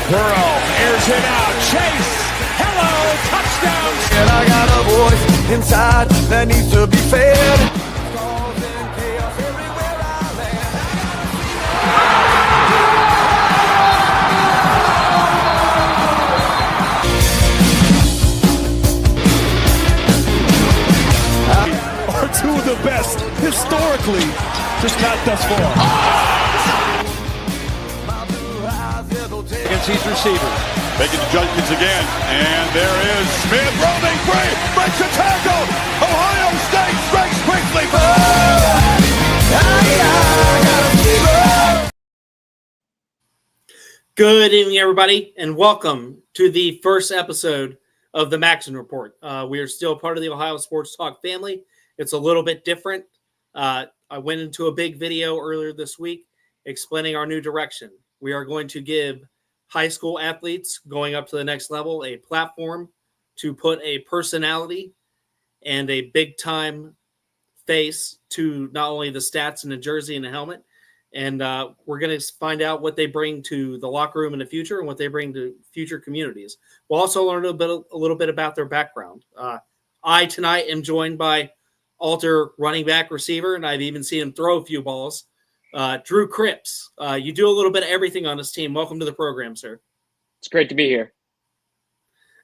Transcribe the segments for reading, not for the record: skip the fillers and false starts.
Burrow airs it out. Chase. Hello. Touchdown. And I got a voice inside that needs to be fed. Are two of the best historically, just not thus far. Against these receivers. Making adjustments again, and there is Smith roaming free, breaks a tackle. Ohio State strikes quickly. Good evening, everybody, and welcome to the first episode of the Maxon Report. We are still part of the Ohio Sports Talk family. It's a little bit different. I went into a big video earlier this week explaining our new direction. We are going to give high school athletes going up to the next level a platform to put a personality and a big-time face to not only the stats and the jersey and the helmet, and we're going to find out what they bring to the locker room in the future and what they bring to future communities. We'll also learn a little bit about their background. I tonight am joined by Alter running back receiver, and I've even seen him throw a few balls. Drew Cripps. You do a little bit of everything on this team. Welcome to the program, sir. It's great to be here.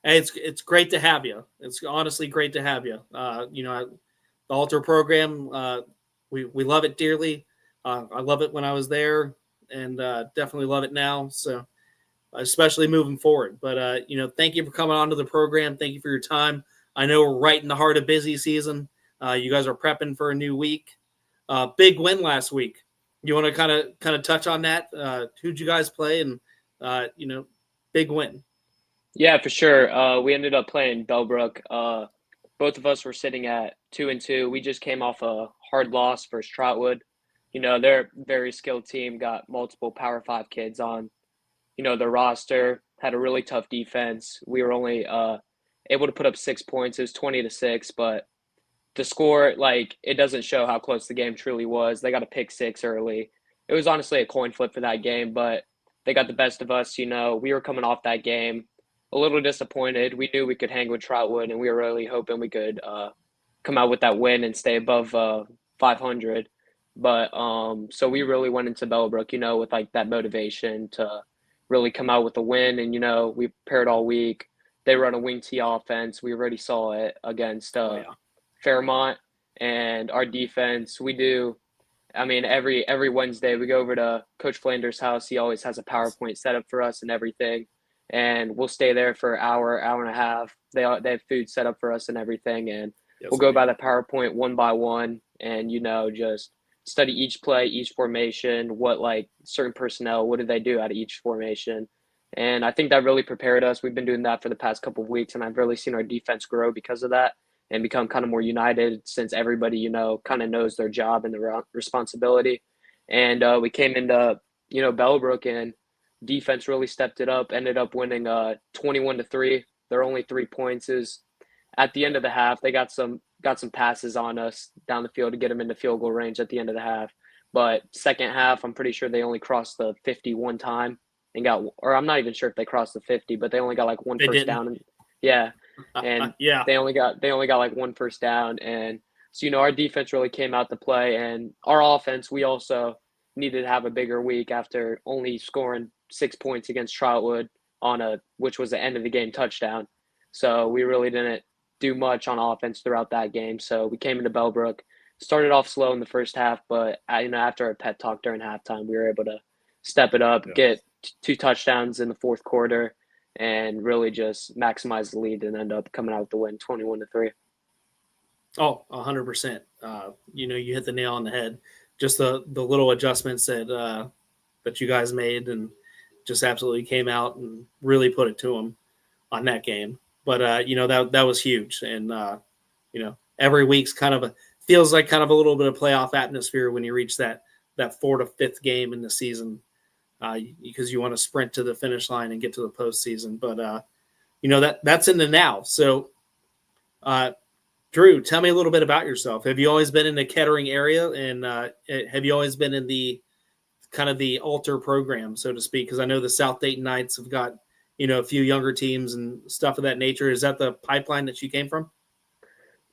Hey, it's great to have you. It's honestly great to have you. The Alter program, we love it dearly. I love it when I was there, and definitely love it now. So, especially moving forward. But thank you for coming on to the program. Thank you for your time. I know we're right in the heart of busy season. You guys are prepping for a new week. Big win last week. You want to kind of touch on that? Who'd you guys play? And big win. Yeah, for sure. We ended up playing Bellbrook. Both of us were sitting at 2-2. We just came off a hard loss versus Trotwood. They're a very skilled team. Got multiple Power 5 kids on, their roster. Had a really tough defense. We were only able to put up 6 points. It was 20-6, but the score, it doesn't show how close the game truly was. They got a pick 6 early. It was honestly a coin flip for that game, but they got the best of us. We were coming off that game a little disappointed. We knew we could hang with Trotwood, and we were really hoping we could come out with that win and stay above 500. But so we really went into Bellbrook, with that motivation to really come out with a win. And, we prepared all week. They run a wing T offense. We already saw it against Fairmont, and our defense, we do. Every Wednesday we go over to Coach Flanders' house. He always has a PowerPoint set up for us and everything, and we'll stay there for an hour and a half. They have food set up for us and everything, and we'll go by the PowerPoint one by one, and just study each play, each formation, what certain personnel, what did they do out of each formation. And I think that really prepared us. We've been doing that for the past couple of weeks, and I've really seen our defense grow because of that and become kind of more united since everybody, kind of knows their job and their responsibility. And we came into, Bellbrook, and defense really stepped it up, ended up winning 21-3. Their only 3 points is at the end of the half. They got some passes on us down the field to get them into field goal range at the end of the half. But second half, I'm pretty sure they only crossed the 50 one time and I'm not even sure if they crossed the 50, but they only got one first down. And they only got one first down. And so, our defense really came out to play, and our offense, we also needed to have a bigger week after only scoring 6 points against Trotwood which was the end of the game touchdown. So we really didn't do much on offense throughout that game. So we came into Bellbrook, started off slow in the first half, but after a pep talk during halftime, we were able to step it up, get 2 touchdowns in the fourth quarter, and really just maximize the lead and end up coming out with the win 21-3. Oh, 100%. You hit the nail on the head. Just the little adjustments that you guys made, and just absolutely came out and really put it to them on that game. But that was huge, and every week's feels like kind of a little bit of playoff atmosphere when you reach that 4th to 5th game in the season, because you want to sprint to the finish line and get to the postseason. But that's in the now. So, Drew, tell me a little bit about yourself. Have you always been in the Kettering area, and have you always been in the kind of the Alter program, so to speak? Because I know the South Dayton Knights have got, a few younger teams and stuff of that nature. Is that the pipeline that you came from?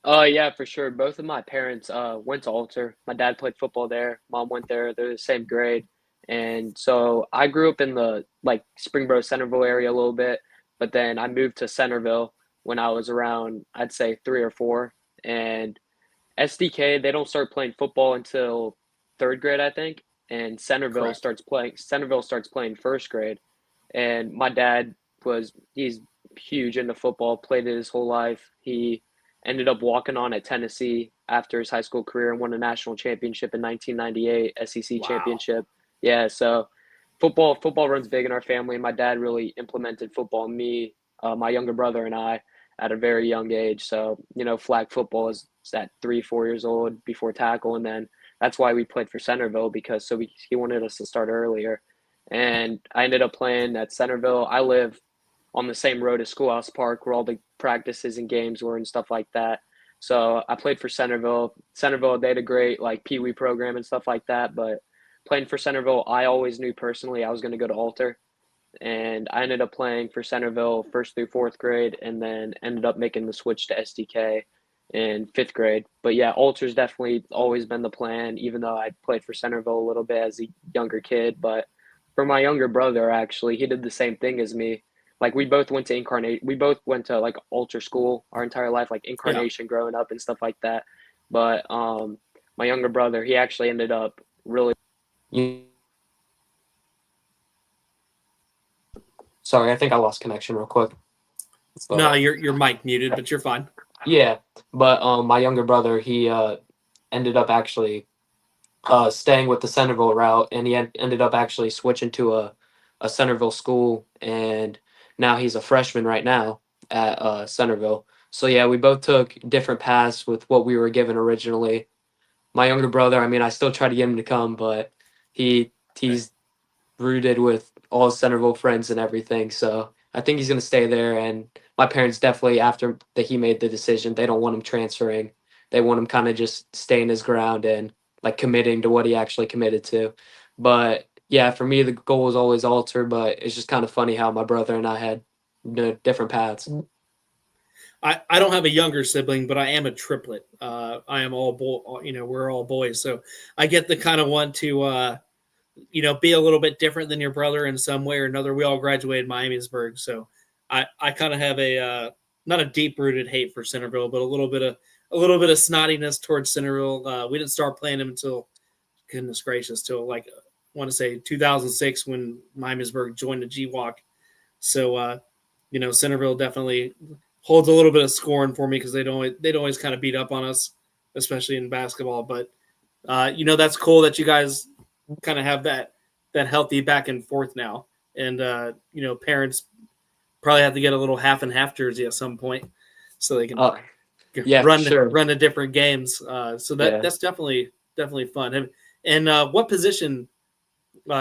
Yeah, for sure. Both of my parents went to Alter. My dad played football there. Mom went there. They're the same grade. And so I grew up in the Springboro Centerville area a little bit, but then I moved to Centerville when I was around, I'd say 3 or 4. And SDK, they don't start playing football until 3rd grade, I think. And Centerville starts playing 1st grade. And my dad he's huge into football, played it his whole life. He ended up walking on at Tennessee after his high school career and won a national championship in 1998, SEC championship. Yeah, so football runs big in our family. My dad really implemented football in me, my younger brother, and I at a very young age. So, flag football is at 3-4 years old before tackle, and then that's why we played for Centerville because he wanted us to start earlier. And I ended up playing at Centerville. I live on the same road as Schoolhouse Park where all the practices and games were and stuff like that. So I played for Centerville. Centerville, they had a great Pee Wee program and stuff like that. But playing for Centerville, I always knew personally I was going to go to Alter. And I ended up playing for Centerville 1st through 4th grade and then ended up making the switch to SDK in 5th grade. But yeah, Alter's definitely always been the plan, even though I played for Centerville a little bit as a younger kid. But for my younger brother, actually, he did the same thing as me. We both went to Alter school our entire life, Incarnation growing up and stuff like that. But my younger brother, he actually ended up really. Sorry, I think I lost connection real quick. But, no, your mic muted, but you're fine. Yeah, but my younger brother, he ended up actually staying with the Centerville route, and he ended up actually switching to a Centerville school, and now he's a freshman right now at Centerville. So yeah, we both took different paths with what we were given originally. My younger brother, I still try to get him to come, but he's rooted with all his Centerville friends and everything. So I think he's going to stay there. And my parents definitely, after that he made the decision, they don't want him transferring. They want him kind of just staying his ground and committing to what he actually committed to. But yeah, for me, the goal was always Alter, but it's just kind of funny how my brother and I had different paths. I don't have a younger sibling, but I am a triplet. I am all boy, we're all boys. So I get the kind of want to, be a little bit different than your brother in some way or another. We all graduated Miamisburg. So I kind of have a, not a deep rooted hate for Centerville, but a little bit of snottiness towards Centerville. We didn't start playing them until, goodness gracious, till I want to say 2006 when Miamisburg joined the GWAC. So, Centerville definitely holds a little bit of scorn for me because they'd always kind of beat up on us, especially in basketball. But, that's cool that you guys kind of have that healthy back and forth now. And, parents probably have to get a little half and half jersey at some point so they can run to different games. So that's definitely fun. And what position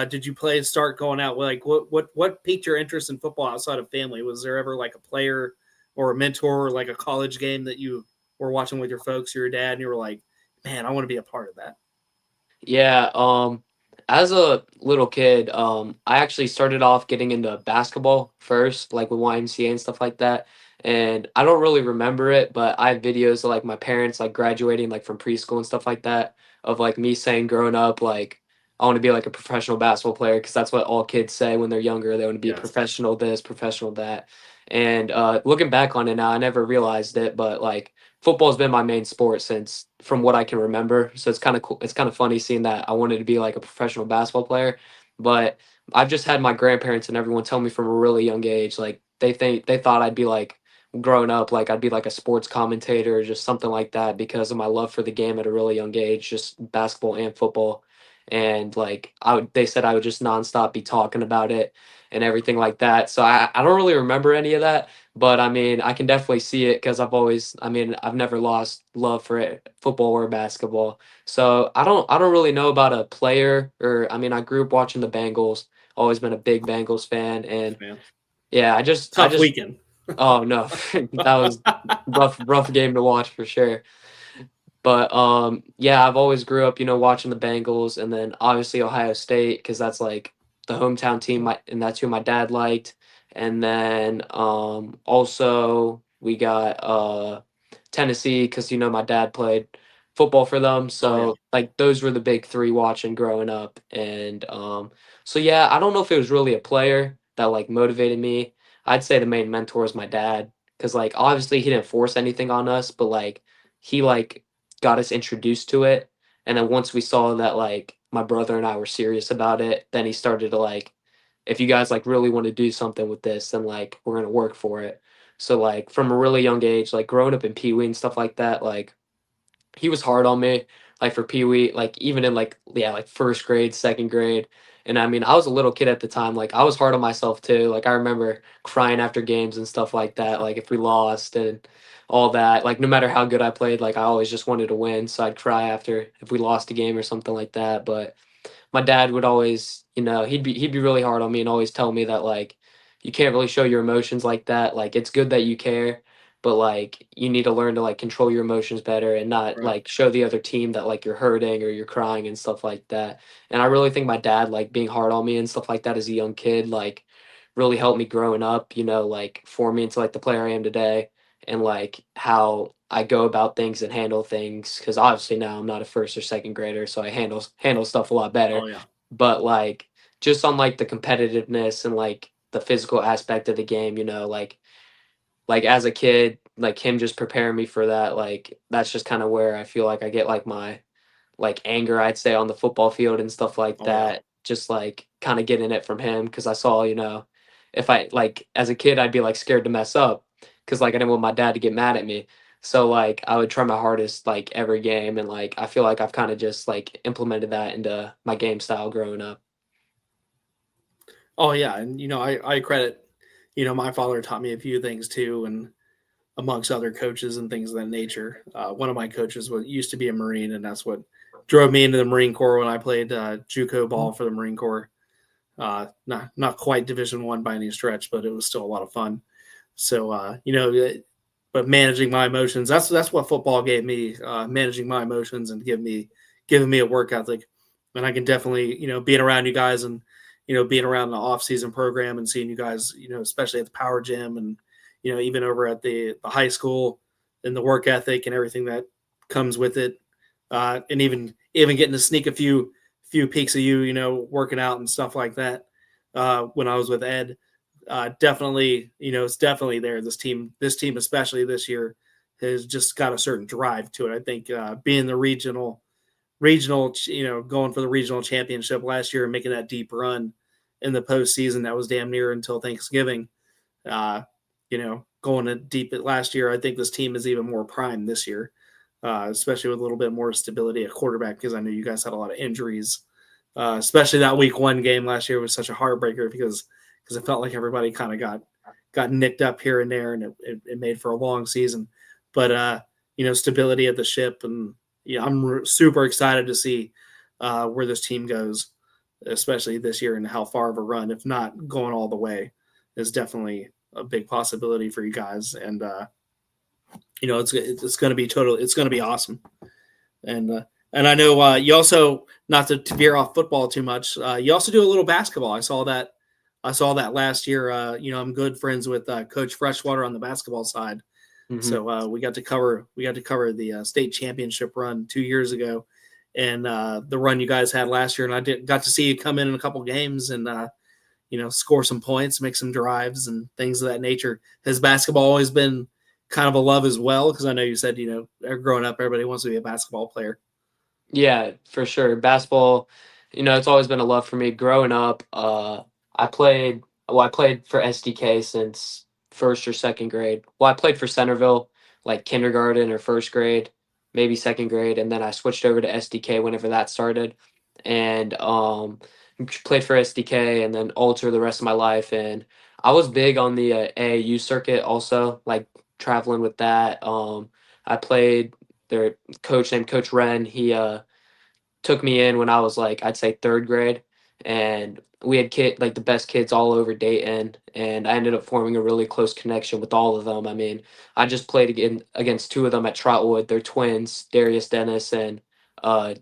did you play start going out? What piqued your interest in football outside of family? Was there ever a player or a mentor or a college game that you were watching with your folks, your dad, and you were like, man, I want to be a part of that? Yeah. As a little kid, I actually started off getting into basketball first, with YMCA and stuff like that. And I don't really remember it, but I have videos of my parents graduating from preschool and stuff like that, of me saying growing up I want to be a professional basketball player, because that's what all kids say when they're younger. They want to be a professional this, professional that. And looking back on it now, I never realized it, but football's been my main sport since, from what I can remember. So it's kind of cool. It's kind of funny seeing that I wanted to be a professional basketball player, but I've just had my grandparents and everyone tell me from a really young age, they thought I'd be growing up, I'd be a sports commentator or just something like that, because of my love for the game at a really young age, just basketball and football. And they said I would just nonstop be talking about it and everything like that. So I don't really remember any of that, but I can definitely see it, because I've never lost love for it, football or basketball. So I don't really know about a player, or I grew up watching the Bengals, always been a big Bengals fan. And yeah, I just weekend. Oh no, that was rough game to watch for sure. But yeah, I've always grew up, watching the Bengals, and then obviously Ohio State because that's like the hometown team, and that's who my dad liked. And then also we got Tennessee because my dad played football for them, Oh yeah. so like those were the big three watching growing up. And so yeah, I don't know if it was really a player that like motivated me. I'd say the main mentor is my dad because like obviously he didn't force anything on us, but like he like got us introduced to it. And then once we saw that like my brother and I were serious about it, then he started to like, if you guys like really want to do something with this, then like we're gonna work for it. So like from a really young age, like growing up in Pee Wee and stuff like that, like he was hard on me, like for Pee Wee, like even in like yeah, like first grade, second grade. And I mean, I was a little kid at the time. Like I was hard on myself too. Like I remember crying after games and stuff like that. Like if we lost and all that. Like no matter how good I played, like I always just wanted to win. So I'd cry after if we lost a game or something like that. But my dad would always, he'd be really hard on me and always tell me that like you can't really show your emotions like that. Like it's good that you care, but like you need to learn to like control your emotions better and not Right. like show the other team that like you're hurting or you're crying and stuff like that. And I really think my dad like being hard on me and stuff like that as a young kid like really helped me growing up, like form me into like the player I am today and like how I go about things and handle things because obviously now I'm not a first or second grader, so I handle stuff a lot better. Oh yeah. But like just on like the competitiveness and like the physical aspect of the game, like as a kid, like him just preparing me for that, like that's just kind of where I feel like I get like my like anger, I'd say, on the football field and stuff like Oh yeah. that. Just like kind of getting it from him because I saw, if I like as a kid, I'd be like scared to mess up because like I didn't want my dad to get mad at me. So like I would try my hardest like every game, and like I feel like I've kind of just like implemented that into my game style growing up. Oh yeah, and I credit, my father taught me a few things too, and amongst other coaches and things of that nature. One of my coaches used to be a Marine, and that's what drove me into the Marine Corps when I played JUCO ball for the Marine Corps. Not quite Division I by any stretch, but it was still a lot of fun. So but managing my emotions, that's what football gave me. Managing my emotions and giving me a work ethic. And I can definitely, being around you guys and, being around the off season program and seeing you guys, especially at the power gym and, even over at the high school and the work ethic and everything that comes with it. And even getting to sneak a few peeks of you, working out and stuff like that. When I was with Ed, definitely, it's definitely there. This team, especially this year, has just got a certain drive to it. I think being the regional, going for the regional championship last year and making that deep run in the postseason that was damn near until Thanksgiving. Uh, going to deep at last year, I think this team is even more primed this year, especially with a little bit more stability at quarterback because I know you guys had a lot of injuries. Especially that week one game last year was such a heartbreaker because it felt like everybody kind of got nicked up here and there, and it made for a long season. But stability at the ship, and I'm super excited to see where this team goes, especially this year, and how far of a run, if not going all the way, is definitely a big possibility for you guys. And it's going to be it's going to be awesome. And I know you also, not to veer off football too much, you also do a little basketball. I saw that last year. I'm good friends with Coach Freshwater on the basketball side, Hmm. so we got to cover the state championship run 2 years ago, and the run you guys had last year. And got to see you come in a couple games and score some points, make some drives, and things of that nature. Has basketball always been kind of a love as well? Because I know you said growing up, everybody wants to be a basketball player. Yeah, for sure. Basketball, it's always been a love for me. Growing up, I played for SDK since first or second grade. Well, I played for Centerville like kindergarten or first grade, maybe second grade, and then I switched over to SDK whenever that started. And played for SDK and then Alter the rest of my life. And I was big on the AAU circuit also, like traveling with that. I played their coach named Coach Wren. He took me in when I was like I'd say third grade, and we had the best kids all over Dayton, and I ended up forming a really close connection with all of them. I mean, I just played against two of them at Trotwood. They're twins, Darius Dennis and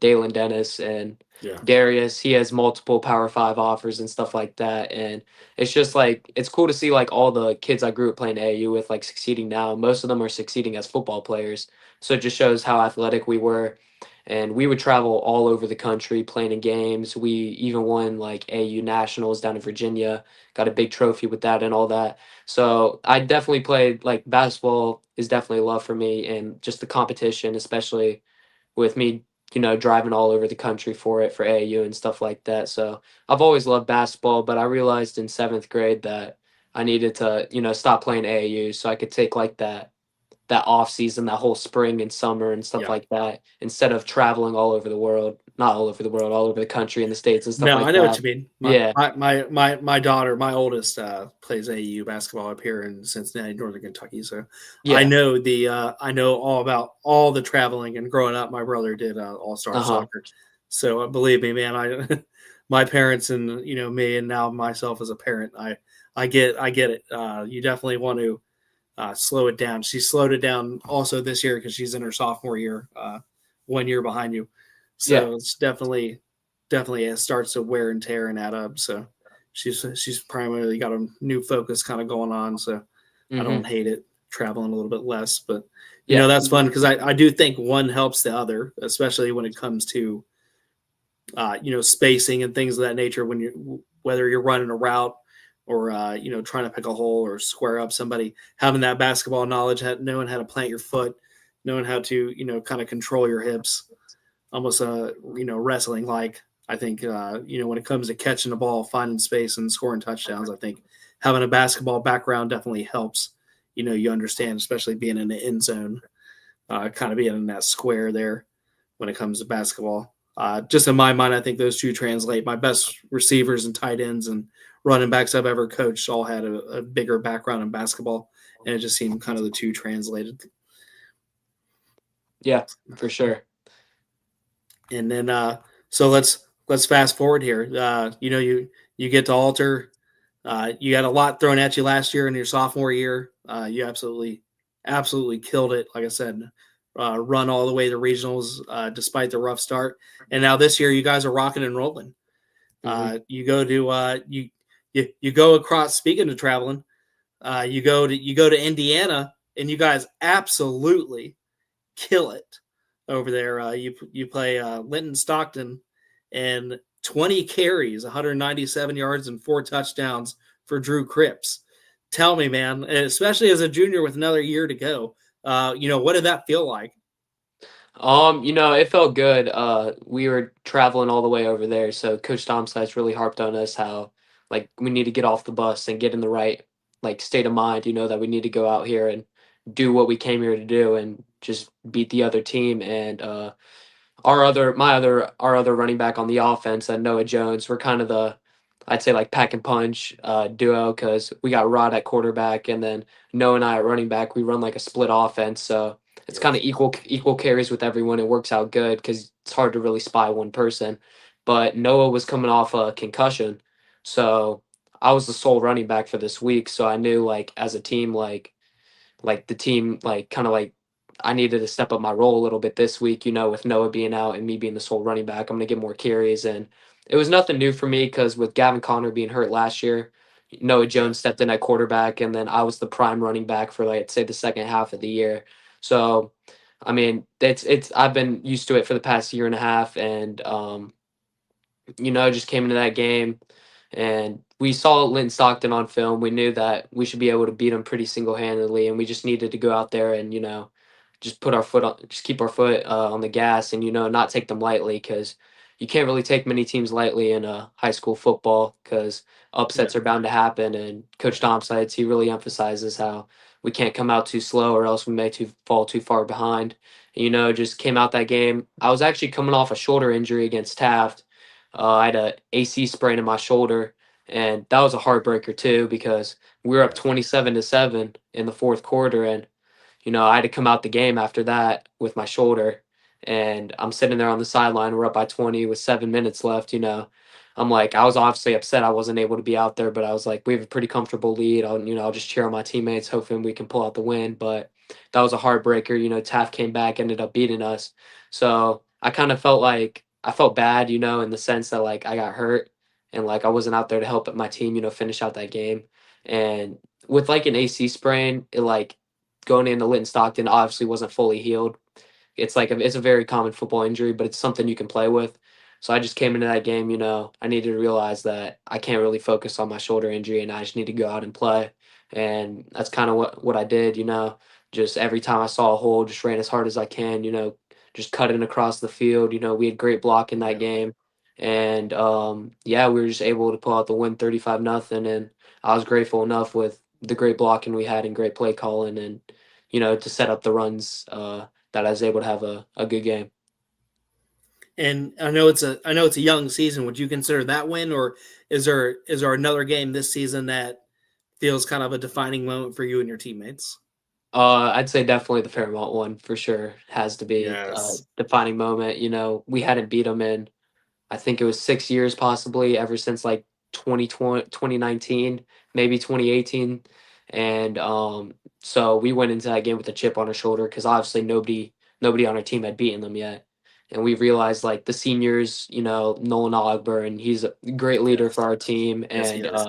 Dalen Dennis, and Yeah. Darius, he has multiple Power Five offers and stuff like that, and it's just like it's cool to see like all the kids I grew up playing AAU with like succeeding now. Most of them are succeeding as football players, so it just shows how athletic we were, and we would travel all over the country playing in games. We even won like AU nationals down in Virginia, got a big trophy with that and all that. So I definitely played like basketball is definitely a love for me, and just the competition, especially with me, driving all over the country for it for AAU and stuff like that. So I've always loved basketball, but I realized in seventh grade that I needed to, stop playing AAU so I could take like that off season, that whole spring and summer and stuff Yeah. like that, instead of traveling all over the world, not all over the world, all over the country and the States and stuff No, like I know what that. you mean. Yeah. My daughter, my oldest, plays AAU basketball up here in Cincinnati, Northern Kentucky. So Yeah. I know all about all the traveling. And growing up, my brother did all-star Uh-huh. soccer. So believe me, man, my parents and me, and now myself as a parent, I get it. You definitely want to slow it down. She slowed it down also this year because she's in her sophomore year, 1 year behind you. Yeah. So it's definitely it starts to wear and tear and add up. So she's primarily got a new focus kind of going on. So I Mm-hmm. don't hate it, traveling a little bit less, but Yeah. that's fun because I do think one helps the other, especially when it comes to spacing and things of that nature. When whether you're running a route or trying to pick a hole or square up somebody, having that basketball knowledge, knowing how to plant your foot, knowing how to kind of control your hips, almost wrestling like. I think when it comes to catching the ball, finding space, and scoring touchdowns, I think having a basketball background definitely helps. You understand, especially being in the end zone, kind of being in that square there when it comes to basketball. Just in my mind, I think those two translate. My best receivers and tight ends and running backs I've ever coached all had a bigger background in basketball, and it just seemed kind of the two translated. Yeah, for sure. And then so let's fast forward here. You get to Alter. You got a lot thrown at you last year in your sophomore year. You absolutely killed it. Like I said, run all the way to regionals despite the rough start. And now this year, you guys are rocking and rolling. You go to you go across. Speaking of traveling, you go to Indiana, and you guys absolutely kill it over there. You play Linton Stockton, and 20 carries, 197 yards, and 4 touchdowns for Drew Cripps. Tell me, man, especially as a junior with another year to go, what did that feel like? It felt good. We were traveling all the way over there, so Coach Domsides really harped on us how like we need to get off the bus and get in the right like state of mind, that we need to go out here and do what we came here to do and just beat the other team. And our other running back on the offense, Noah Jones, we're kind of the, I'd say, like pack and punch duo, because we got Rod at quarterback, and then Noah and I at running back. We run like a split offense, so it's kind of equal carries with everyone. It works out good because it's hard to really spy one person. But Noah was coming off a concussion, so I was the sole running back for this week. So I knew like as a team, like the team, like kind of like I needed to step up my role a little bit this week, with Noah being out and me being the sole running back. I'm going to get more carries. And it was nothing new for me because with Gavin Connor being hurt last year, Noah Jones stepped in at quarterback, and then I was the prime running back for like say the second half of the year. So I mean, it's I've been used to it for the past year and a half, and just came into that game, and we saw Linton Stockton on film. We knew that we should be able to beat him pretty single handedly, and we just needed to go out there and just put our foot on, just keep our foot on the gas, and not take them lightly, because you can't really take many teams lightly in high school football because upsets are bound to happen. And Coach Domsides, he really emphasizes how we can't come out too slow or else we may fall too far behind. Just came out that game. I was actually coming off a shoulder injury against Taft. I had a AC sprain in my shoulder, and that was a heartbreaker too because we were up 27-7 in the fourth quarter, and I had to come out the game after that with my shoulder, and I'm sitting there on the sideline. We're up by 20 with 7 minutes left. I'm like, I was obviously upset I wasn't able to be out there, but I was like, we have a pretty comfortable lead. I'll just cheer on my teammates, hoping we can pull out the win. But that was a heartbreaker. Taft came back, ended up beating us. So I kind of felt like I felt bad, in the sense that like I got hurt and like I wasn't out there to help my team, finish out that game. And with like an AC sprain, it like going into Linton Stockton obviously wasn't fully healed. It's a very common football injury, but it's something you can play with. So I just came into that game, I needed to realize that I can't really focus on my shoulder injury and I just need to go out and play. And that's kind of what I did, just every time I saw a hole, just ran as hard as I can, just cutting across the field. We had great block in that game. And yeah, we were just able to pull out the win 35-0. And I was grateful enough with the great blocking we had and great play calling and, to set up the runs that I was able to have a good game. And I know it's a young season. Would you consider that win, or is there another game this season that feels kind of a defining moment for you and your teammates? I'd say definitely the Fairmont one for sure has to be a Yes. defining moment. We hadn't beat them in, I think it was 6 years possibly, ever since like 2020, 2019, maybe 2018. And so we went into that game with a chip on our shoulder because obviously nobody on our team had beaten them yet. And we realized like the seniors, Nolan Ogburn, he's a great leader Yes. for our team. Yes, he And is.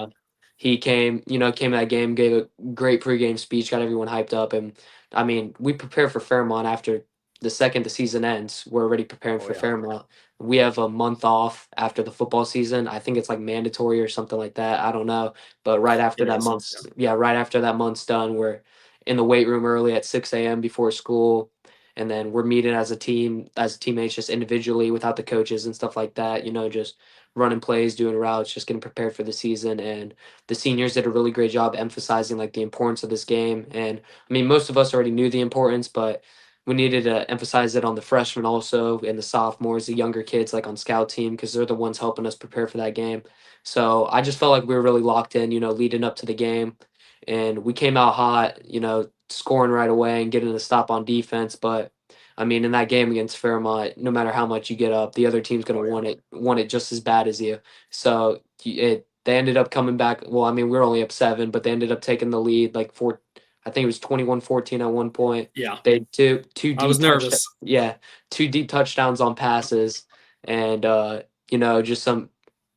he came to that game, gave a great pregame speech, got everyone hyped up. And I mean, we prepare for Fairmont after the second the season ends. We're already preparing for Yeah. Fairmont. We have a month off after the football season. I think it's like mandatory or something like that. I don't know. But right after It that is. month's right after that month's done, we're in the weight room early at 6 a.m. before school. And then we're meeting as a team, as teammates, just individually without the coaches and stuff like that, just running plays, doing routes, just getting prepared for the season. And the seniors did a really great job emphasizing like the importance of this game. And I mean, most of us already knew the importance, but we needed to emphasize it on the freshmen also and the sophomores, the younger kids like on scout team, because they're the ones helping us prepare for that game. So I just felt like we were really locked in, leading up to the game. And we came out hot, scoring right away and getting a stop on defense. But I mean, in that game against Fairmont, no matter how much you get up, the other team's going to want it just as bad as you. So they ended up coming back. Well, I mean, we were only up 7, but they ended up taking the lead like 4. I think it was 21-14 at one point. Yeah. They had two I was deep nervous. two deep touchdowns on passes, and just some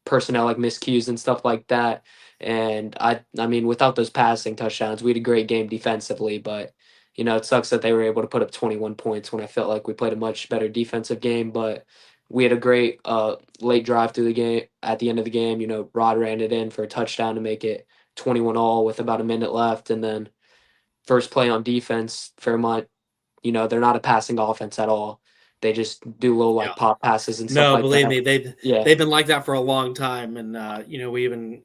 personnel like miscues and stuff like that. And I mean, without those passing touchdowns, we had a great game defensively, but it sucks that they were able to put up 21 points when I felt like we played a much better defensive game. But we had a great late drive through the game. At the end of the game, Rod ran it in for a touchdown to make it 21-all with about a minute left. And then first play on defense, Fairmont, they're not a passing offense at all. They just do little like pop passes and stuff No, like believe that. me, they've been like that for a long time. And we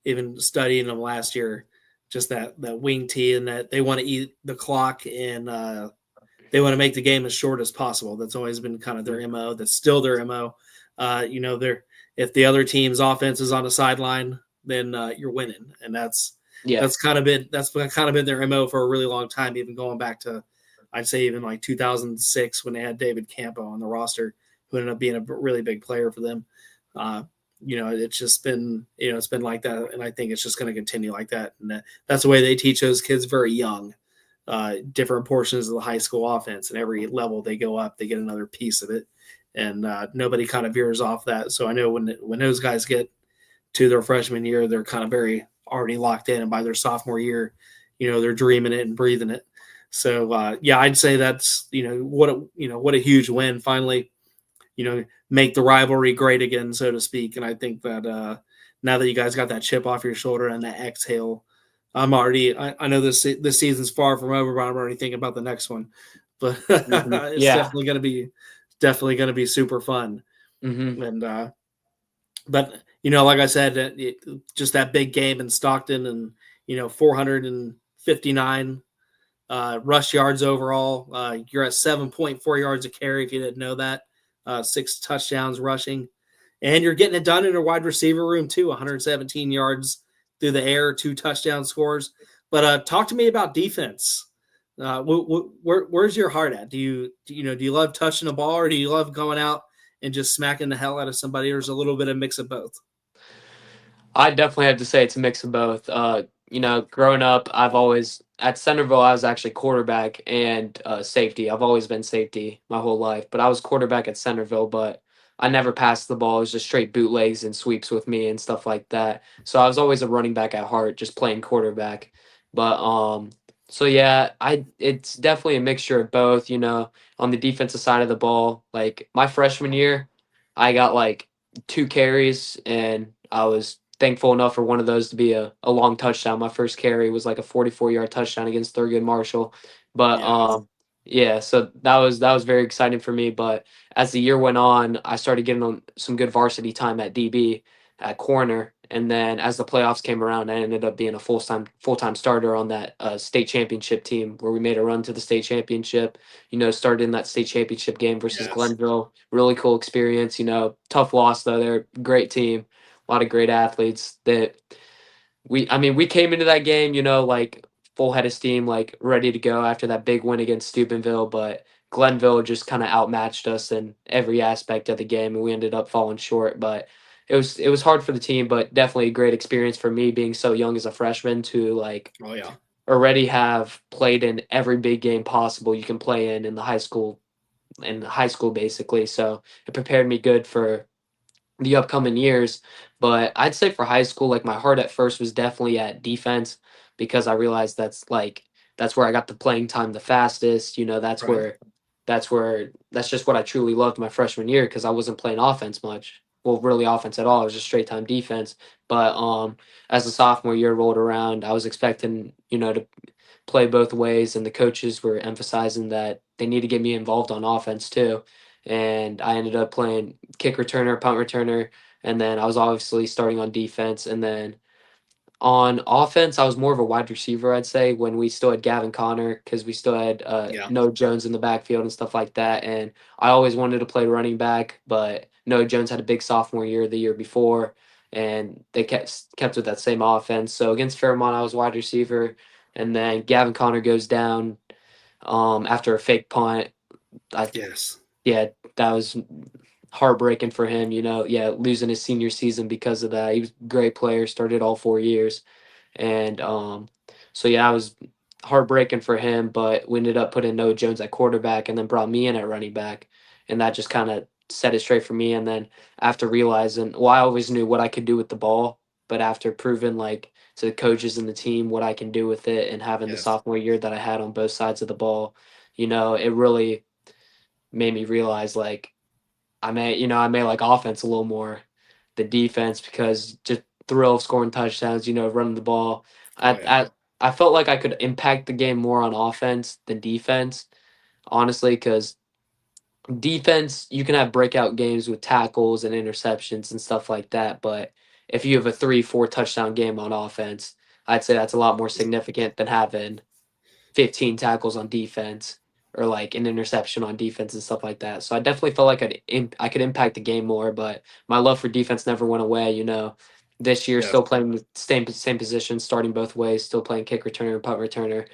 even studying them last year, just that wing T, and that they want to eat the clock, and they want to make the game as short as possible. That's always been kind of their MO. That's still their MO. If the other team's offense is on the sideline, then you're winning, and that's kind of been their MO for a really long time, even going back to, I'd say, even like 2006 when they had David Campo on the roster, who ended up being a really big player for them. It's just been, it's been like that. And I think it's just going to continue like that. And that's the way they teach those kids very young, different portions of the high school offense, and every level they go up, they get another piece of it. And nobody kind of veers off that. So I know when those guys get to their freshman year, they're kind of very already locked in. And by their sophomore year, they're dreaming it and breathing it. So I'd say that's, what a huge win. Finally, make the rivalry great again, so to speak. And I think that now that you guys got that chip off your shoulder and that exhale, I know this season's far from over, but I'm already thinking about the next one. But it's definitely going to be super fun. Mm-hmm. And but like I said, just that big game in Stockton, and 459 rush yards overall. You're at 7.4 yards a carry, if you didn't know that. 6 touchdowns rushing, and you're getting it done in a wide receiver room too. 117 yards through the air, 2 touchdown scores. But talk to me about defense. Where's your heart at? Do you love touching the ball, or do you love going out and just smacking the hell out of somebody, or is a little bit of mix of both? I definitely have to say it's a mix of both. Growing up, I've always at Centerville, I was actually quarterback and safety. I've always been safety my whole life, but I was quarterback at Centerville, but I never passed the ball. It was just straight bootlegs and sweeps with me and stuff like that. So I was always a running back at heart, just playing quarterback. But so yeah, I it's definitely a mixture of both. On the defensive side of the ball, like my freshman year, I got like 2 carries, and I was thankful enough for one of those to be a long touchdown. My first carry was like a 44-yard touchdown against Thurgood Marshall. But Yeah. yeah, so that was very exciting for me. But as the year went on, I started getting on some good varsity time at DB at corner. And then as the playoffs came around, I ended up being a full time starter on that state championship team where we made a run to the state championship. Started in that state championship game versus Yes. Glenville. Really cool experience. Tough loss though. They're a great team, a lot of great athletes that we came into that game, like full head of steam, like ready to go after that big win against Steubenville, but Glenville just kind of outmatched us in every aspect of the game, and we ended up falling short. But it was hard for the team, but definitely a great experience for me being so young as a freshman to like Oh yeah. already have played in every big game possible you can play in high school basically. So it prepared me good for the upcoming years. But I'd say for high school, like my heart at first was definitely at defense because I realized that's where I got the playing time the fastest. Right. That's just what I truly loved my freshman year because I wasn't playing offense much. Well, really offense at all. It was just straight time defense. But as the sophomore year rolled around, I was expecting, to play both ways, and the coaches were emphasizing that they need to get me involved on offense too. And I ended up playing kick returner, punt returner, and then I was obviously starting on defense. And then on offense, I was more of a wide receiver, I'd say, when we still had Gavin Connor because we still had Yeah. Noah Jones in the backfield and stuff like that. And I always wanted to play running back, but Noah Jones had a big sophomore year the year before, and they kept with that same offense. So against Fairmont, I was wide receiver, and then Gavin Connor goes down after a fake punt. I Yes. Yeah, that was heartbreaking for him. Yeah, losing his senior season because of that. He was a great player, started all 4 years. And so yeah, I was heartbreaking for him, but we ended up putting Noah Jones at quarterback and then brought me in at running back. And that just kind of set it straight for me. And then after realizing, well, I always knew what I could do with the ball, but after proving like to the coaches and the team what I can do with it and having the Yes. sophomore year that I had on both sides of the ball, it really made me realize like I may like offense a little more than defense because just thrill of scoring touchdowns, running the ball. Oh I, yeah. I I felt like I could impact the game more on offense than defense, honestly, because defense you can have breakout games with tackles and interceptions and stuff like that. But if you have a 3-4 touchdown game on offense, I'd say that's a lot more significant than having 15 tackles on defense or like an interception on defense and stuff like that. So I definitely felt like I could impact the game more, but my love for defense never went away. This year Yes. still playing the same position, starting both ways, still playing kick returner and punt returner.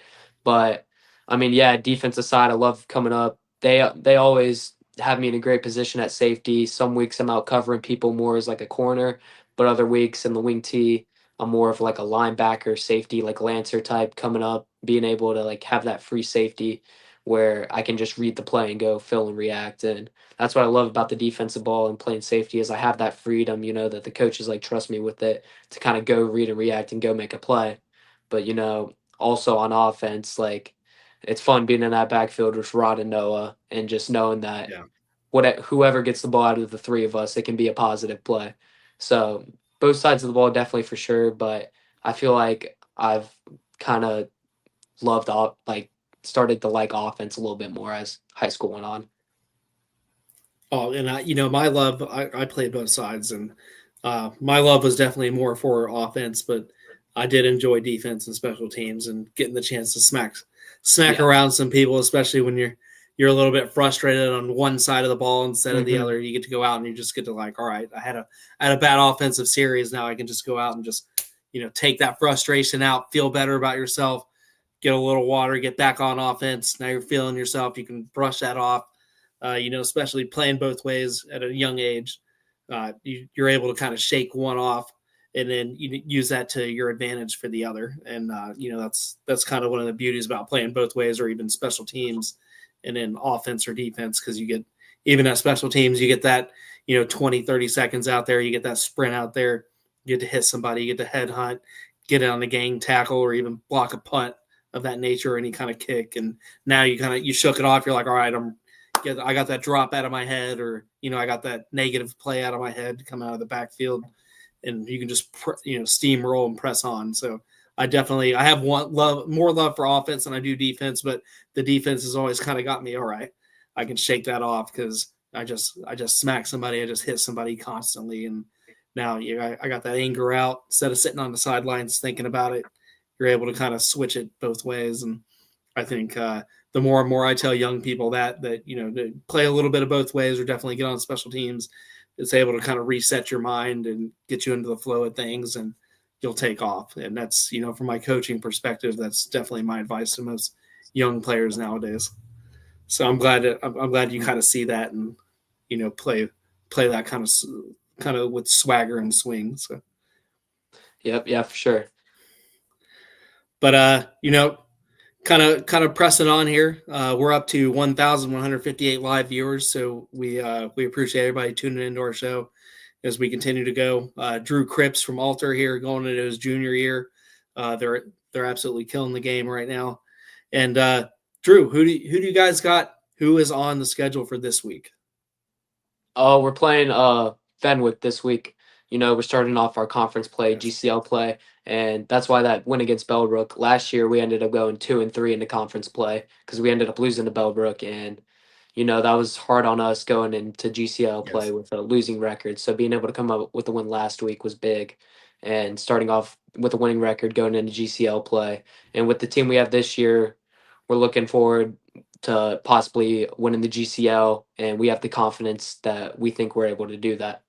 But I mean, yeah, defensive side, I love coming up. They always have me in a great position at safety. Some weeks I'm out covering people more as like a corner, but other weeks in the wing tee, I'm more of like a linebacker safety, like Lancer type coming up, being able to like have that free safety where I can just read the play and go fill and react. And that's what I love about the defensive ball and playing safety is I have that freedom, that the coaches like trust me with it to kind of go read and react and go make a play. But also on offense, like it's fun being in that backfield with Rod and Noah and just knowing that Yeah. whoever gets the ball out of the three of us, it can be a positive play. So both sides of the ball definitely for sure, but I feel like I've kind of loved off like started to like offense a little bit more as high school went on. Oh, and my love, I played both sides, and my love was definitely more for offense, but I did enjoy defense and special teams and getting the chance to smack Yeah. around some people, especially when you're a little bit frustrated on one side of the ball instead of the Hmm. other. You get to go out and you just get to like, all right, I had a bad offensive series. Now I can just go out and just take that frustration out, feel better about yourself, get a little water, get back on offense. Now you're feeling yourself. You can brush that off. Especially playing both ways at a young age, you're able to kind of shake one off and then you use that to your advantage for the other. And that's kind of one of the beauties about playing both ways, or even special teams, and then offense or defense, because you get, even at special teams, you get that 20, 30 seconds out there, you get that sprint out there, you get to hit somebody, you get to headhunt, get it on the gang tackle, or even block a punt of that nature, or any kind of kick. And now you shook it off. You're like, all right, I got that drop out of my head, or I got that negative play out of my head to come out of the backfield, and you can just steamroll and press on. So I have more love for offense than I do defense, but the defense has always kind of got me. All right, I can shake that off because I just smack somebody, I just hit somebody constantly, and now I got that anger out. Instead of sitting on the sidelines thinking about it, you're able to kind of switch it both ways. And I think the more and more I tell young people that to play a little bit of both ways, or definitely get on special teams, it's able to kind of reset your mind and get you into the flow of things, and you'll take off. And that's, from my coaching perspective, that's definitely my advice to most young players nowadays. So I'm glad you kind of see that, and play that kind of with swagger and swing. So Yep, yeah, for sure. But kind of pressing on here. We're up to 1,158 live viewers, so we appreciate everybody tuning into our show as we continue to go. Drew Cripps from Alter here, going into his junior year. They're absolutely killing the game right now. And Drew, who do you guys got? Who is on the schedule for this week? We're playing Fenwick this week. We're starting off our conference play, GCL play, and that's why that win against Bellbrook. Last year, we ended up going 2-3 into conference play because we ended up losing to Bellbrook, and that was hard on us going into GCL play with a losing record. So being able to come up with a win last week was big, and starting off with a winning record going into GCL play. And with the team we have this year, we're looking forward to possibly winning the GCL, and we have the confidence that we think we're able to do that.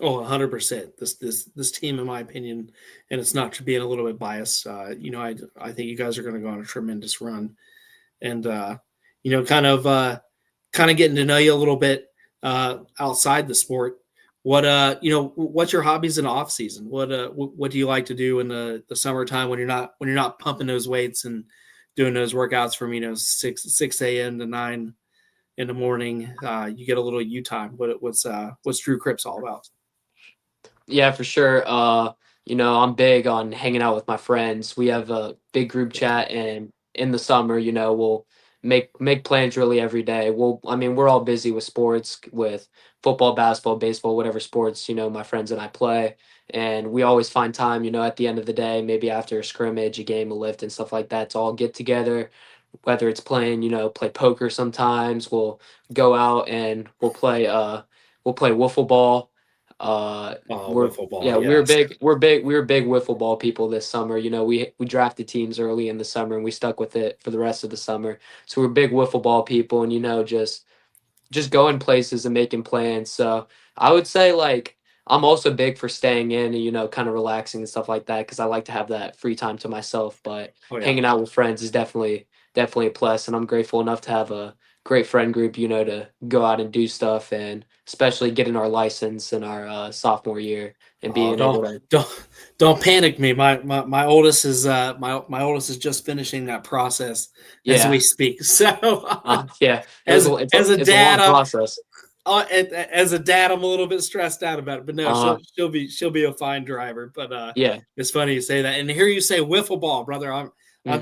Oh, 100%. This team, in my opinion, and it's not being a little bit biased, I think you guys are going to go on a tremendous run. And, kind of getting to know you a little bit outside the sport. What's your hobbies in off season? What do you like to do in the summertime when you're not pumping those weights and doing those workouts from 6 a.m. to 9 in the morning? You get a little U time. What's Drew Cripps all about? Yeah, for sure. I'm big on hanging out with my friends. We have a big group chat, and in the summer, we'll make plans really every day. We're all busy with sports, with football, basketball, baseball, whatever sports, my friends and I play. And we always find time, at the end of the day, maybe after a scrimmage, a game, a lift, and stuff like that, to all get together. Whether it's playing, play poker sometimes. We'll go out and we'll play wiffle ball. Wiffle ball. Yeah, yes. we were big wiffle ball people this summer. We drafted teams early in the summer, and we stuck with it for the rest of the summer. So we're big wiffle ball people, and just going places and making plans. So I would say, like, I'm also big for staying in and kind of relaxing and stuff like that, because I like to have that free time to myself. But hanging out with friends is definitely a plus, and I'm grateful enough to have a great friend group, to go out and do stuff, and especially getting our license in our sophomore year and being able to. Don't panic me. My oldest is my oldest is just finishing that process as we speak. So as a dad, long process. As a dad, I'm a little bit stressed out about it, but no, she'll be a fine driver. But it's funny you say that, and hear you say wiffle ball, brother. I'm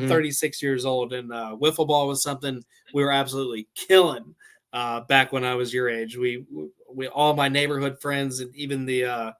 36 years old, and wiffle ball was something we were absolutely killing back when I was your age. We all my neighborhood friends, and even the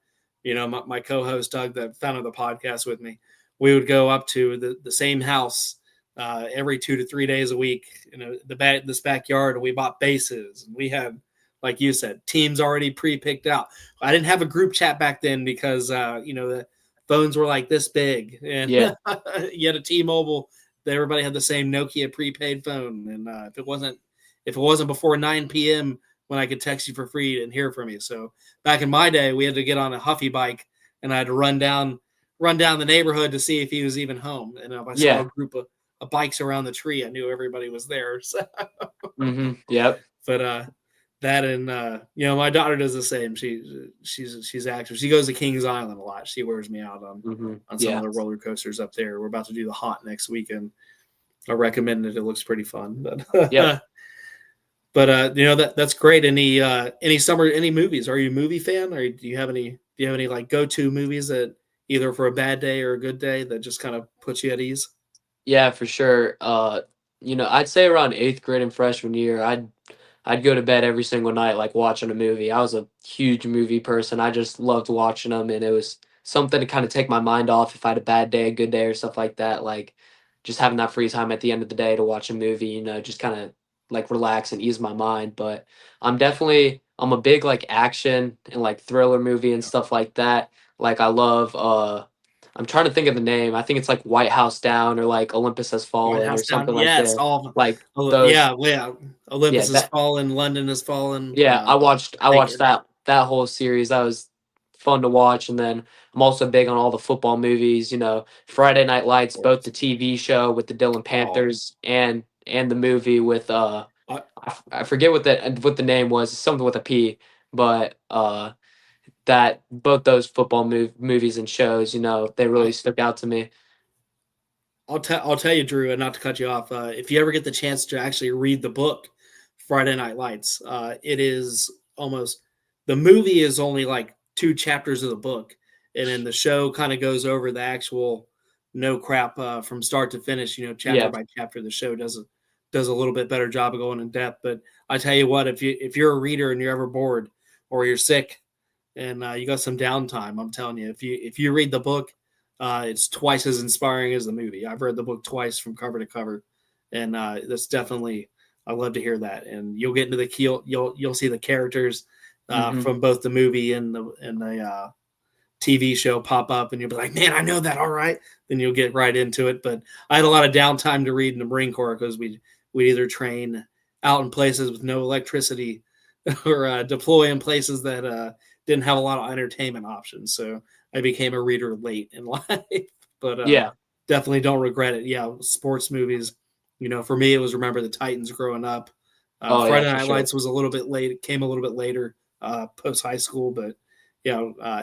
my co-host Doug that founded the podcast with me, we would go up to the same house every 2 to 3 days a week in this backyard, and we bought bases, and we had, like you said, teams already pre-picked out. I didn't have a group chat back then because the phones were like this big, and you had a T-Mobile. Everybody had the same Nokia prepaid phone, and if it wasn't before 9 p.m. when I could text you for free and hear from you. So back in my day, we had to get on a Huffy bike, and I had to run down the neighborhood to see if he was even home. And if I saw a group of bikes around the tree, I knew everybody was there. So Yep. But That and my daughter does the same. She's active. She goes to Kings Island a lot. She wears me out on some of the roller coasters up there. We're about to do the Hot next weekend. I recommend it. It looks pretty fun. But Yep. but that's great. Any movies? Are you a movie fan? Or do you have any like go-to movies that either for a bad day or a good day that just kind of puts you at ease? Yeah, for sure. I'd say around 8th grade and freshman year, I'd go to bed every single night, like watching a movie. I was a huge movie person. I just loved watching them, and it was something to kind of take my mind off if I had a bad day, a good day, or stuff like that. Like just having that free time at the end of the day to watch a movie, just kind of like relax and ease my mind. But I'm a big like action and like thriller movie and stuff like that. Like I love I'm trying to think of the name. I think it's like White House Down or like Olympus Has White Fallen or House Down. something like Yes, that. all Like those. yeah. Yeah, Olympus has that fallen. London has fallen. yeah, I Like watched that whole series. That was fun to watch. And then I'm also big on all the football movies. Friday Night Lights, both the TV show with the Dillon oh, Panthers and the movie with I, I forget what the name was. Something with a P, but that both those football movies and shows, they really I stuck out to me. I'll tell you, Drew, and not to cut you off. If you ever get the chance to actually read the book, Friday Night Lights, it is almost the movie is only like 2 chapters of the book, and then the show kind of goes over the actual no crap from start to finish. Chapter Yeah. by chapter. The show does a little bit better job of going in depth. But I tell you what, if you're a reader and you're ever bored or you're sick and you got some downtime, I'm telling you, if you read the book, it's twice as inspiring as the movie. I've read the book twice from cover to cover, and that's definitely I love to hear that. And you'll get into the you'll see the characters Hmm. from both the movie and the TV show pop up, and you'll be like, man, I know that. All right, then you'll get right into it. But I had a lot of downtime to read in the Marine Corps because we either train out in places with no electricity or deploy in places that didn't have a lot of entertainment options. So I became a reader late in life, but Yeah. definitely don't regret it. Yeah, sports movies. For me, it was Remember the Titans growing up. Oh yeah, Friday for Night sure. Lights was a little bit late. It came a little bit later, post high school, but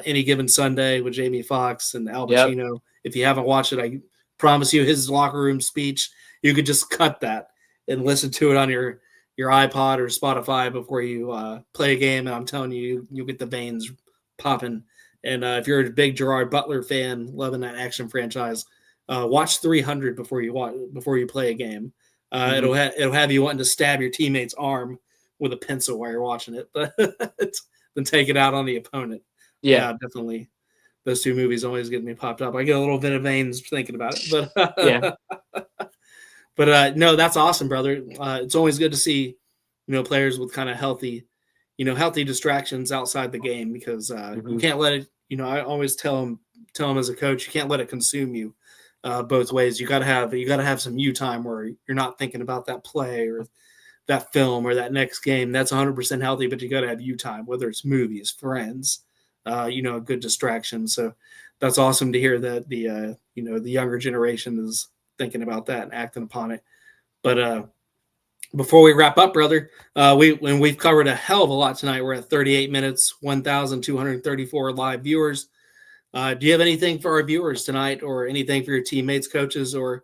Any Given Sunday with Jamie Foxx and Al Yep. Pacino. If you haven't watched it, I promise you, his locker room speech, you could just cut that and listen to it on your iPod or Spotify before you play a game. And I'm telling you, you'll get the veins popping. And if you're a big Gerard Butler fan, loving that action franchise, watch 300 before you play a game. Hmm. It'll have you wanting to stab your teammate's arm with a pencil while you're watching it, but then take it out on the opponent. Yeah. Yeah, definitely. Those two movies always get me popped up. I get a little bit of veins thinking about it, Yeah. but but no, that's awesome, brother. It's always good to see players with kind of healthy distractions outside the game because you Hmm. can't let it. I always tell them as a coach, you can't let it consume you both ways. You got to have some you time where you're not thinking about that play or that film or that next game. That's 100% healthy, but you got to have you time, whether it's movies, friends, a good distraction. So that's awesome to hear that the younger generation is thinking about that and acting upon it. But before we wrap up, brother, we've covered a hell of a lot tonight. We're at 38 minutes, 1,234 live viewers. Do you have anything for our viewers tonight, or anything for your teammates, coaches, or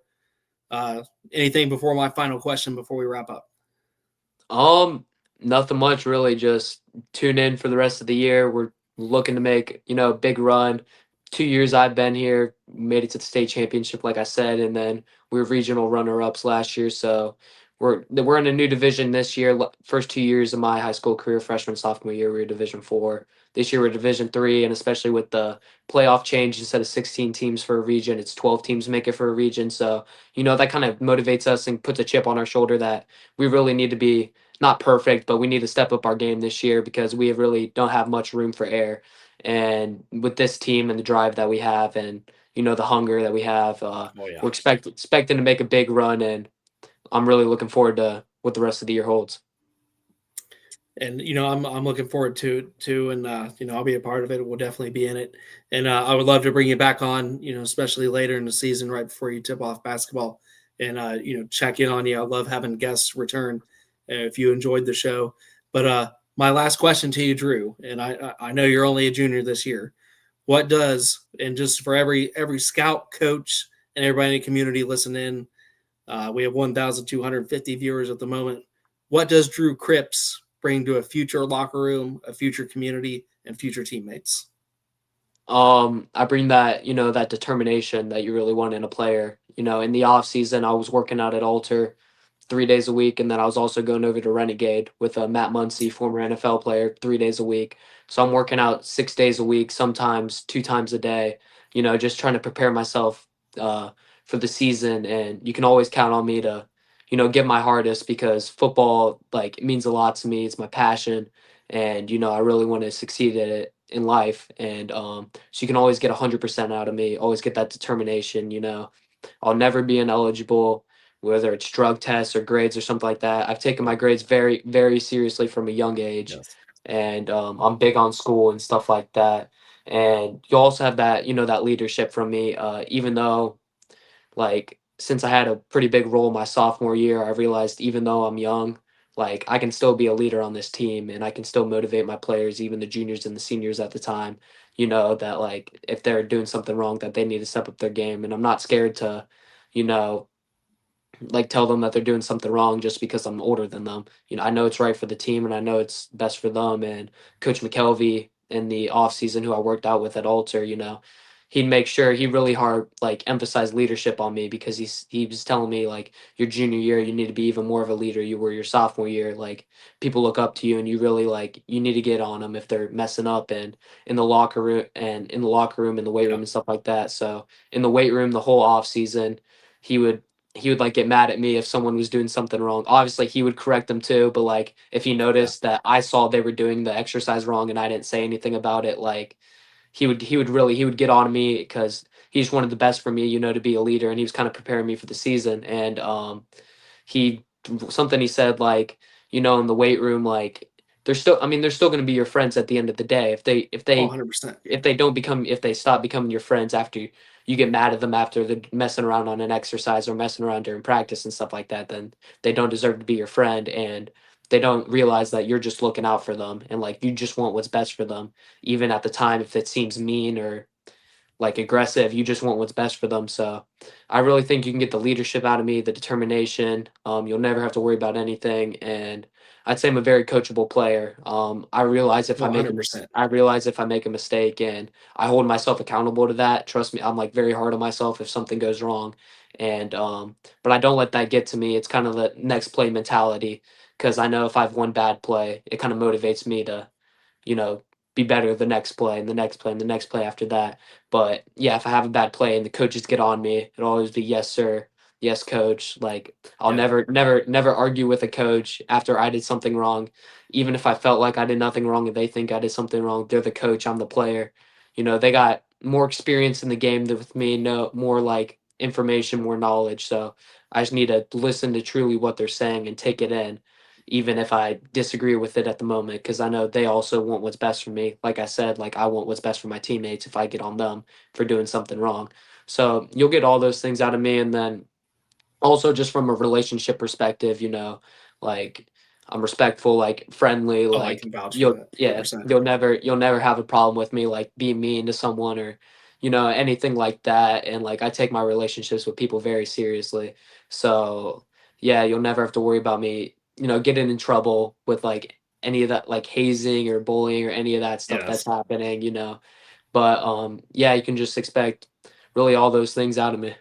anything before my final question before we wrap up? Nothing much really. Just tune in for the rest of the year. We're looking to make, a big run. 2 years I've been here, made it to the state championship, like I said, and then we were regional runner-ups last year. So we're in a new division this year. First 2 years of my high school career, freshman, sophomore year, we were Division 4. This year we're Division 3, and especially with the playoff change, instead of 16 teams for a region, it's 12 teams make it for a region. So, that kind of motivates us and puts a chip on our shoulder that we really need to be not perfect, but we need to step up our game this year because we really don't have much room for error. And with this team and the drive that we have, and the hunger that we have, Oh yeah. we're expecting to make a big run, and I'm really looking forward to what the rest of the year holds. And I'm looking forward to it too, and I'll be a part of it. We'll definitely be in it, and I would love to bring you back on, especially later in the season, right before you tip off basketball, and check in on you. I love having guests return if you enjoyed the show. But my last question to you, Drew, and I know you're only a junior this year. What does, and just for every scout, coach, and everybody in the community listening, we have 1,250 viewers at the moment. What does Drew Cripps bring to a future locker room, a future community, and future teammates? I bring that, that determination that you really want in a player. In the off season, I was working out at Alter 3 days a week, and then I was also going over to Renegade with Matt Muncy, former NFL player, 3 days a week. So I'm working out 6 days a week, sometimes 2 times a day. Just trying to prepare myself for the season, and you can always count on me to, give my hardest because football, like, it means a lot to me. It's my passion, and I really want to succeed at it in life, and so you can always get 100% out of me. Always get that determination. I'll never be ineligible, whether it's drug tests or grades or something like that. I've taken my grades very, very seriously from a young age, Yes. and I'm big on school and stuff like that. And you also have that, that leadership from me. Even though, like, since I had a pretty big role my sophomore year, I realized even though I'm young, like, I can still be a leader on this team, and I can still motivate my players, even the juniors and the seniors at the time. That, like, if they're doing something wrong, that they need to step up their game, and I'm not scared to, you know like, tell them that they're doing something wrong just because I'm older than them. I know it's right for the team, and I know it's best for them. And Coach McKelvey in the offseason, who I worked out with at Alter, he'd make sure he really hard, like, emphasized leadership on me, because he was telling me, like, your junior year you need to be even more of a leader. You were your sophomore year, like, people look up to you, and you really, like, you need to get on them if they're messing up, and in the locker room, in the weight room and stuff like that. So in the weight room, the whole off season, he would like get mad at me if someone was doing something wrong. Obviously, he would correct them too, but, like, if he noticed that I saw they were doing the exercise wrong and I didn't say anything about it, like, he would get on me, because he just wanted the best for me, to be a leader, and he was kind of preparing me for the season. And he something he said, like, in the weight room, like, they're still going to be your friends at the end of the day. Oh, 100%. If they stop becoming your friends after you get mad at them after they're messing around on an exercise or messing around during practice and stuff like that, then they don't deserve to be your friend, and they don't realize that you're just looking out for them, and, like, you just want what's best for them, even at the time if it seems mean or, like, aggressive. You just want what's best for them. So I really think you can get the leadership out of me, the determination. You'll never have to worry about anything, and I'd say I'm a very coachable player. I realize if Oh, I make 100%. I realize if I make a mistake, and I hold myself accountable to that. Trust me, I'm, like, very hard on myself if something goes wrong, and but I don't let that get to me. It's kind of the next play mentality, because I know if I have one bad play, it kind of motivates me to, you know, be better the next play and the next play and the next play after that. But yeah, if I have a bad play and the coaches get on me, it'll always be yes, sir, yes, coach. Like, I'll Yeah. never argue with a coach after I did something wrong. Even if I felt like I did nothing wrong and they think I did something wrong, they're the coach, I'm the player. They got more experience in the game than with me, no more, like, information, more knowledge. So I just need to listen to truly what they're saying and take it in, even if I disagree with it at the moment, because I know they also want what's best for me. Like I said, like, I want what's best for my teammates if I get on them for doing something wrong. So you'll get all those things out of me. And then also, just from a relationship perspective, like, I'm respectful, like, friendly, Oh, I like, can vouch for you'll that. yeah, 100%. you'll never have a problem with me, like, being mean to someone, or anything like that. And, like, I take my relationships with people very seriously. So yeah, you'll never have to worry about me, getting in trouble with, like, any of that, like, hazing or bullying or any of that stuff that's Yes. happening. But yeah, you can just expect really all those things out of me.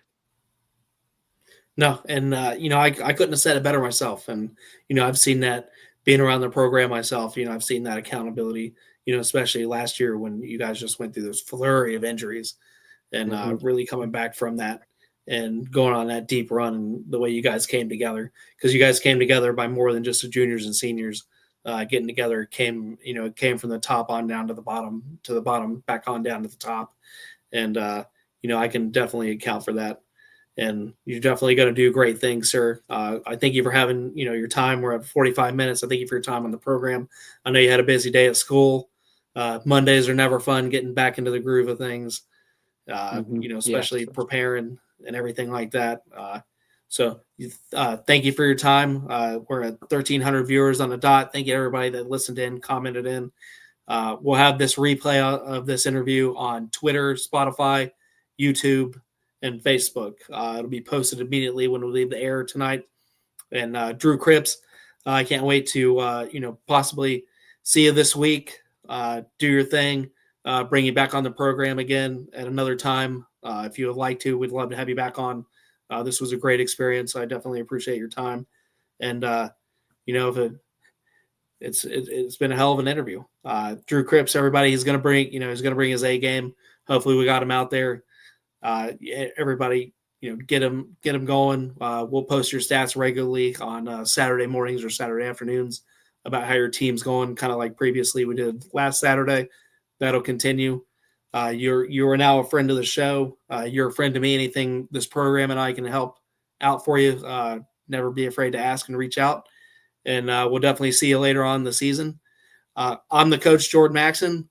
No, and I couldn't have said it better myself. And I've seen that being around the program myself. I've seen that accountability. Especially last year when you guys just went through this flurry of injuries, and Hmm. really coming back from that and going on that deep run, and the way you guys came together, because you guys came together by more than just the juniors and seniors. Getting together came from the top on down to the bottom, back on down to the top, and I can definitely account for that. And you're definitely going to do great things, sir. I thank you for having your time. We're at 45 minutes. I thank you for your time on the program. I know you had a busy day at school. Mondays are never fun, getting back into the groove of things. Yeah. Especially preparing and everything like that. So thank you for your time. We're at 1,300 viewers on the dot. Thank you everybody that listened in, commented in. We'll have this replay of this interview on Twitter, Spotify, YouTube, and Facebook. It'll be posted immediately when we leave the air tonight. And Drew Cripps, I can't wait to possibly see you this week. Do your thing. Bring you back on the program again at another time. If you would like to, we'd love to have you back on. This was a great experience. I definitely appreciate your time. And, it's been a hell of an interview. Drew Cripps, everybody, he's going to bring his A game. Hopefully we got him out there. Everybody, get him going. We'll post your stats regularly on Saturday mornings or Saturday afternoons about how your team's going, kind of like previously we did last Saturday. That'll continue. You are now a friend of the show. You're a friend to me. Anything this program and I can help out for you, never be afraid to ask and reach out. And we'll definitely see you later on in the season. I'm the coach, Jordan Maxon.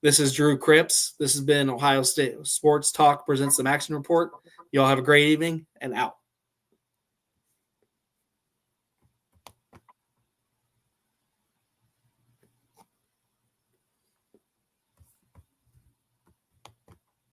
This is Drew Cripps. This has been Ohio State Sports Talk presents the Maxon Report. You all have a great evening and out.